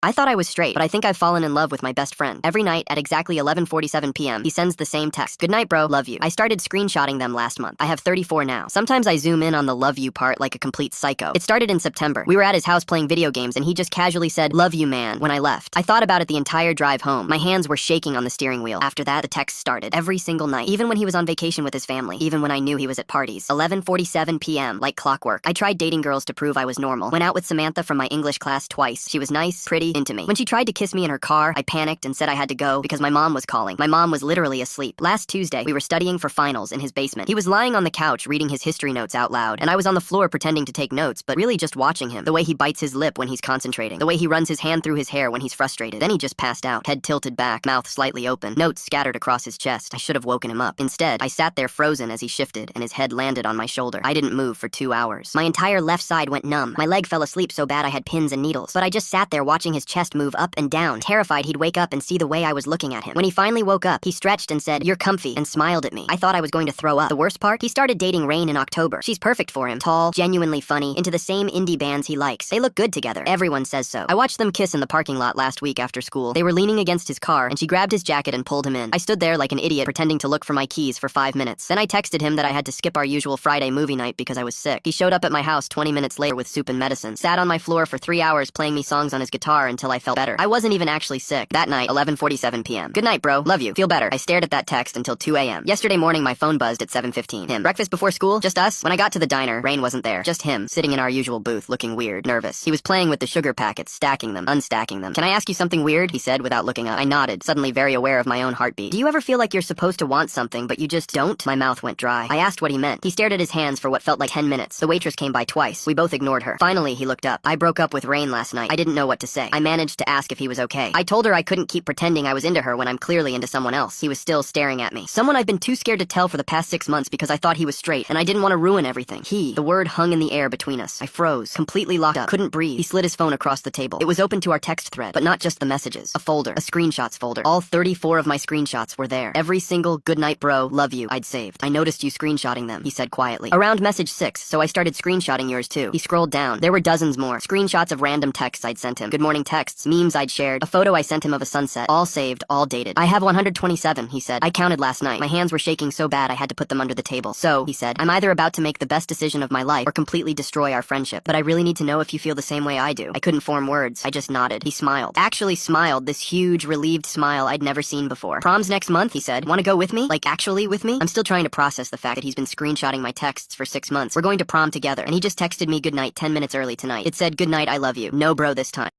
I thought I was straight, but I think I've fallen in love with my best friend. Every night at exactly 11:47 p.m., he sends the same text. Good night, bro. Love you. I started screenshotting them last month. I have 34 now. Sometimes I zoom in on the love you part like a complete psycho. It started in September. We were at his house playing video games and he just casually said, "Love you, man," when I left. I thought about it the entire drive home. My hands were shaking on the steering wheel. After that, the text started. Every single night. Even when he was on vacation with his family. Even when I knew he was at parties. 11:47 p.m., like clockwork. I tried dating girls to prove I was normal. Went out with Samantha from my English class twice. She was nice, pretty, into me. When she tried to kiss me in her car, I panicked and said I had to go because my mom was calling. My mom was literally asleep. Last Tuesday, we were studying for finals in his basement. He was lying on the couch reading his history notes out loud, and I was on the floor pretending to take notes, but really just watching him. The way he bites his lip when he's concentrating. The way he runs his hand through his hair when he's frustrated. Then he just passed out, head tilted back, mouth slightly open, notes scattered across his chest. I should have woken him up. Instead, I sat there frozen as he shifted, and his head landed on my shoulder. I didn't move for 2 hours. My entire left side went numb. My leg fell asleep so bad I had pins and needles. But I just sat there watching his chest move up and down, terrified he'd wake up and see the way I was looking at him. When he finally woke up, he stretched and said, "You're comfy," and smiled at me. I thought I was going to throw up. The worst part? He started dating Rain in October. She's perfect for him. Tall, genuinely funny, into the same indie bands he likes. They look good together. Everyone says so. I watched them kiss in the parking lot last week after school. They were leaning against his car, and she grabbed his jacket and pulled him in. I stood there like an idiot pretending to look for my keys for 5 minutes. Then I texted him that I had to skip our usual Friday movie night because I was sick. He showed up at my house 20 minutes later with soup and medicine. Sat on my floor for 3 hours playing me songs on his guitar until I felt better. I wasn't even actually sick. That night, 11:47 p.m. Good night, bro. Love you. Feel better. I stared at that text until 2 a.m. Yesterday morning, my phone buzzed at 7:15. Him. Breakfast before school? Just us? When I got to the diner, Rain wasn't there. Just him, sitting in our usual booth, looking weird, nervous. He was playing with the sugar packets, stacking them, unstacking them. "Can I ask you something weird?" he said without looking up. I nodded, suddenly very aware of my own heartbeat. "Do you ever feel like you're supposed to want something, but you just don't?" My mouth went dry. I asked what he meant. He stared at his hands for what felt like 10 minutes. The waitress came by twice. We both ignored her. Finally, he looked up. "I broke up with Rain last night." I didn't know what to say. I managed to ask if he was okay. I told her I couldn't keep pretending I was into her when I'm clearly into someone else. He was still staring at me. Someone I've been too scared to tell for the past 6 months because I thought he was straight, and I didn't want to ruin everything. The word hung in the air between us. I froze, completely locked up, couldn't breathe. He slid his phone across the table. It was open to our text thread, but not just the messages. A folder, a screenshots folder. All 34 of my screenshots were there. Every single "good night, bro, love you" I'd saved. "I noticed you screenshotting them," he said quietly. Around message 6, so I started screenshotting yours too. He scrolled down. There were dozens more. Screenshots of random texts I'd sent him. Good morning texts, memes I'd shared, a photo I sent him of a sunset. All saved, all dated. "I have 127, he said. "I counted last night. My hands were shaking so bad I had to put them under the table. So," he said, "I'm either about to make the best decision of my life or completely destroy our friendship. But I really need to know if you feel the same way I do." I couldn't form words. I just nodded. He smiled. Actually smiled, this huge, relieved smile I'd never seen before. "Prom's next month," he said. "Wanna go with me? Like, actually with me?" I'm still trying to process the fact that he's been screenshotting my texts for 6 months. We're going to prom together, and he just texted me good night 10 minutes early tonight. It said, "Good night, I love you. No bro this time."